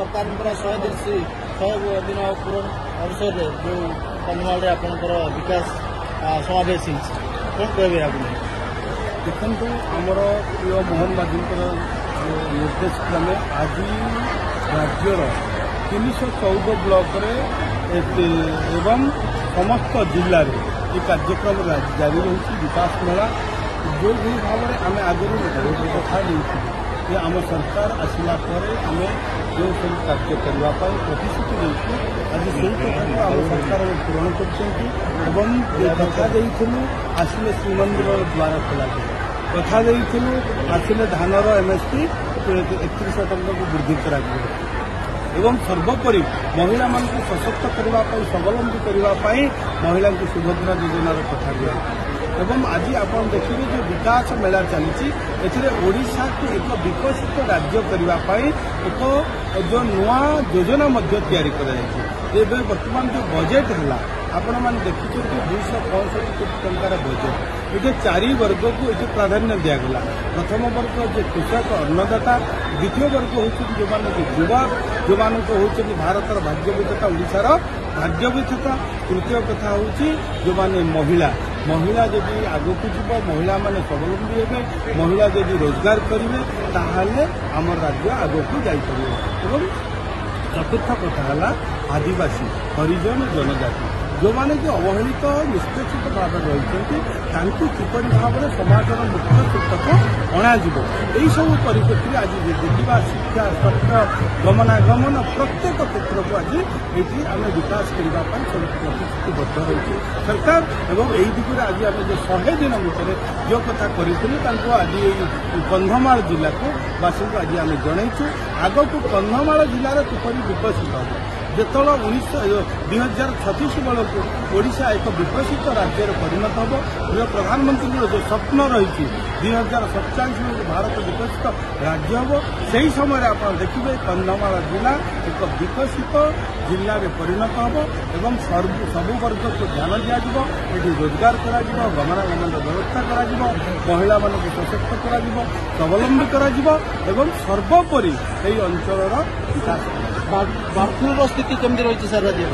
सरकार 100 दिन पूरण अवसर में जो कंधमाल आपंकर विकास समावेश कौन कहे आप देखो आमर प्रिय मोहन बाजी निर्देश क्रमे आज राज्यर 314 ब्लॉक एवं समस्त जिले में ये कार्यक्रम जारी रही विकास मेला जो भी भाव में आम आगे कथा नहीं आम सरकार आसला आम जो सब कार्य करने प्रतिश्रुति देती आज से कथा आम सरकार पूरण कर कथा देलु आसिले श्रीमंदिर द्वार खोल कथा देलु आसिले धानर एमएसपी 31 टंका को वृद्धि करा एवं सर्वोपरि महिला मान सशक्त करने स्वावलंबी करने महिला सुभद्रा योजनार कथा दिया एवं आज आप देखिए जो विकास मेला चली ओडिशा को एक विकसित राज्य करने एक जो नुआ योजना तैयारी कर बर्तमान जो बजेट है आपण मैंने देखिए 265 कोटी टंकार बजेट ये 4 वर्ग को ये प्राधान्य दिगला प्रथम वर्ग जो कृषक अन्नदाता द्वितीय वर्ग हूँ जो मैंने युवा जो मानक हूँ भारत भाग्य विधाता ओडिशार भाग्य विधाता तृतीय कथा हूँ जो मैंने महिला महिला जदि आग को जीव महिला माने स्वावलंबी हे महिला जदि रोजगार करेंगे ताहले आम राज्य आग को जापर चतुर्थ कथा है आदिवासी हरिजन जनजाति जो मैंने कि अवहेलित निष्पेषित भाव रही किपर भाव में समाज मुख्य सूत्रक अणाजिब यही सब परिप्रेक्षी आज देखा शिक्षा स्वास्थ्य गमनागमन प्रत्येक क्षेत्र को आज ये आम विकास करने सब प्रतिश्रुतिबद्ध रही सरकार एवं यही दिगरे आज आम जो 100 दिन भितर जो कथा करूँ आज कंधमाल जिला को बासी को आज आम जनईचु आग को कंधमाल जिलार किपर विकसित हम जो 2036 बेलू ओडिशा एक विकसित राज्य परिणत हम जो प्रधानमंत्री जो स्वप्न रही 2047 में भारत विकसित राज्य हम से ही समय आप देखिए कंधमाल जिला एक विकसित जिले में परिणत हम एवं सबु वर्ग को ध्यान दिज्व ये रोजगार कर गमनागमन व्यवस्था कर महिला मान सशक्त कर स्वावलंबी कर सर्वोपरि यही अंचल विकास बर्ड फ्लू स्थिति केमती रही सर राज्य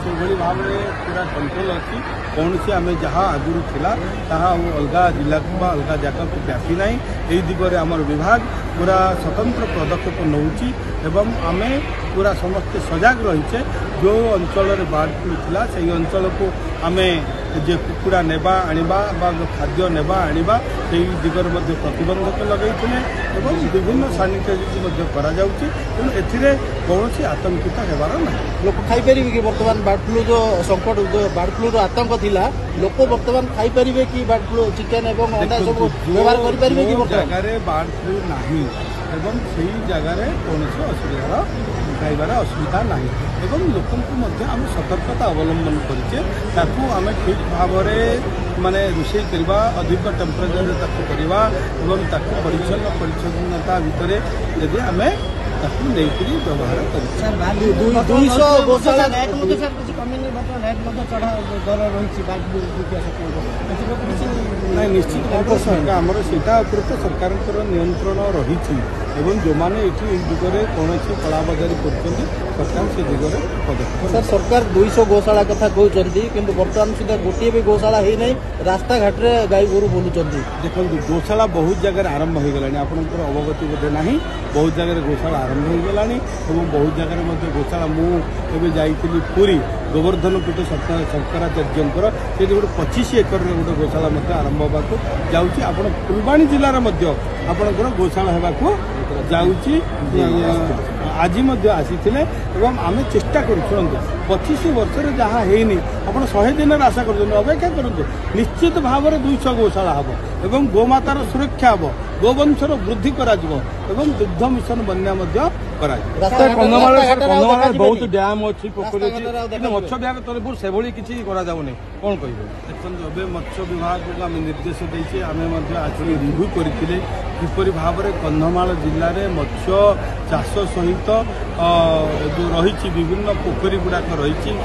से भाव में पूरा कंट्रोल अच्छी कौन सी आम जहाँ आगुरी थिला ताहा अलग जिला को अलग जगह को व्यापी ना यही दिगरे आम विभाग पूरा स्वतंत्र पदक्षेप नौची एवं आमे पूरा समस्ते सजग रहीचे जो अंचल बर्ड फ्लू थिला से अंचल को आमे जे कुकुड़ा नेबा आनिबा खाद्य नेबा आनिबा से दिगरे मध्य प्रतिबंधक लगेइथिले एवं विभिन्न सानिटाइजेशन करा जाउची तेणु एथिरे कौन आतंकित हेबार ना लोक खाई पारिबे कि वर्तमान बर्ड फ्लू जो संकट जो बर्ड फ्लू आतंक थिला लोक वर्तमान खाई पारिबे कि बर्ड फ्लू चिकेन एवं अंडा सब व्यवहार करि पारिबे कि जगह बर्ड फ्लू नाही एवं से जगार कौन असुविधार खाइबार असुविधा ना एवं लोक आम सतर्कता अवलंबन करें आम ठीक भाव माने रोषे करवा अधिक टेम्परेचर करवा एवं परिच्छन्न परिच्छन्नता भितर यदि आम नहीं व्यवहार नहीं निश्चित भाव आमर सेटा सरकार नियंत्रण रही जो मैंने ये दिगरे कौन कला बजारी कर सरकार से दिगरे पदक्षेप सर सरकार 200 गौशाला कथा कहते कि बर्तमान सुधा गोटे भी गौशाला है नहीं रास्ता घाट रे गाई गोरु बुलूँ देखो गौशाला बहुत जगह आरंभ हो गला आपंकर अवगति बोधे ना बहुत जगह गौशाला आरंभ हो गला बहुत जगह गौशाला मुझे जाइली पुरी गोवर्धन पीठ शंकराचार्य से गोटे 25 एकर गोटे गौशाला आरंभ होगा जाऊँगी आप फुलबाणी जिलार आपंकर गौशाला होगा जाऊँगी आज आसी आम चेष्टा कर 25 वर्ष जहाँ है आप 100 दिन आशा कर अपेक्षा करूँ निश्चित भाव में 200 गौशाला हम एवं गोमातार सुरक्षा हम गोवंशर वृद्धि करा दुग्ध मिशन बन्या बहुत डैम अच्छी पोखरी अच्छी मत्स्य विभाग तरफ से किसी कौन कह देखते मत्स्य विभाग को आम निर्देश देचे आम आज रिव्यू करते किपरि भाव में कंधमाल जिले में मत्स्य चाष सहित जो रही विभिन्न पोखरी गुड़ाक रही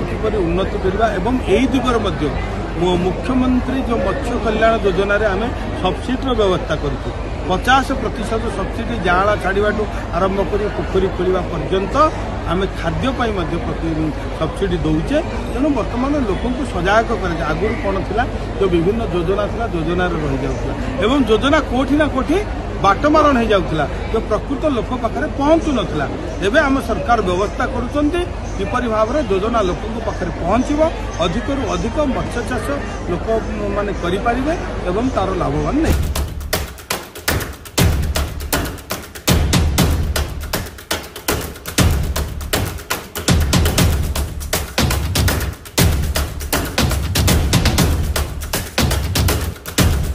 किपरि उन्नति करवा एवं यही दिगरे मुख्यमंत्री जो मत्स्य कल्याण योजन आम सब्सिडी व्यवस्था करूँ 50% सब्सिडी जाँला छाड़ा आरंभ कर पोखरी खोलिया पर्यंत आम खाद्य सब्सिडी दौचे तेणु बर्तमान लोक सजग कर आगुरी कौन थी जो विभिन्न योजना था योजन रही जाऊला एवं योजना कोठी ना कोठी बाटमारण हो जाऊला जो प्रकृत लोक पाखे पहुँचु नाला एवं आम सरकार व्यवस्था करिपरी भाव में योजना लोक पाखे पहुँचब अधिक अधिक मत्स्य चाष लोक मैंने करें तार लाभवान नहीं।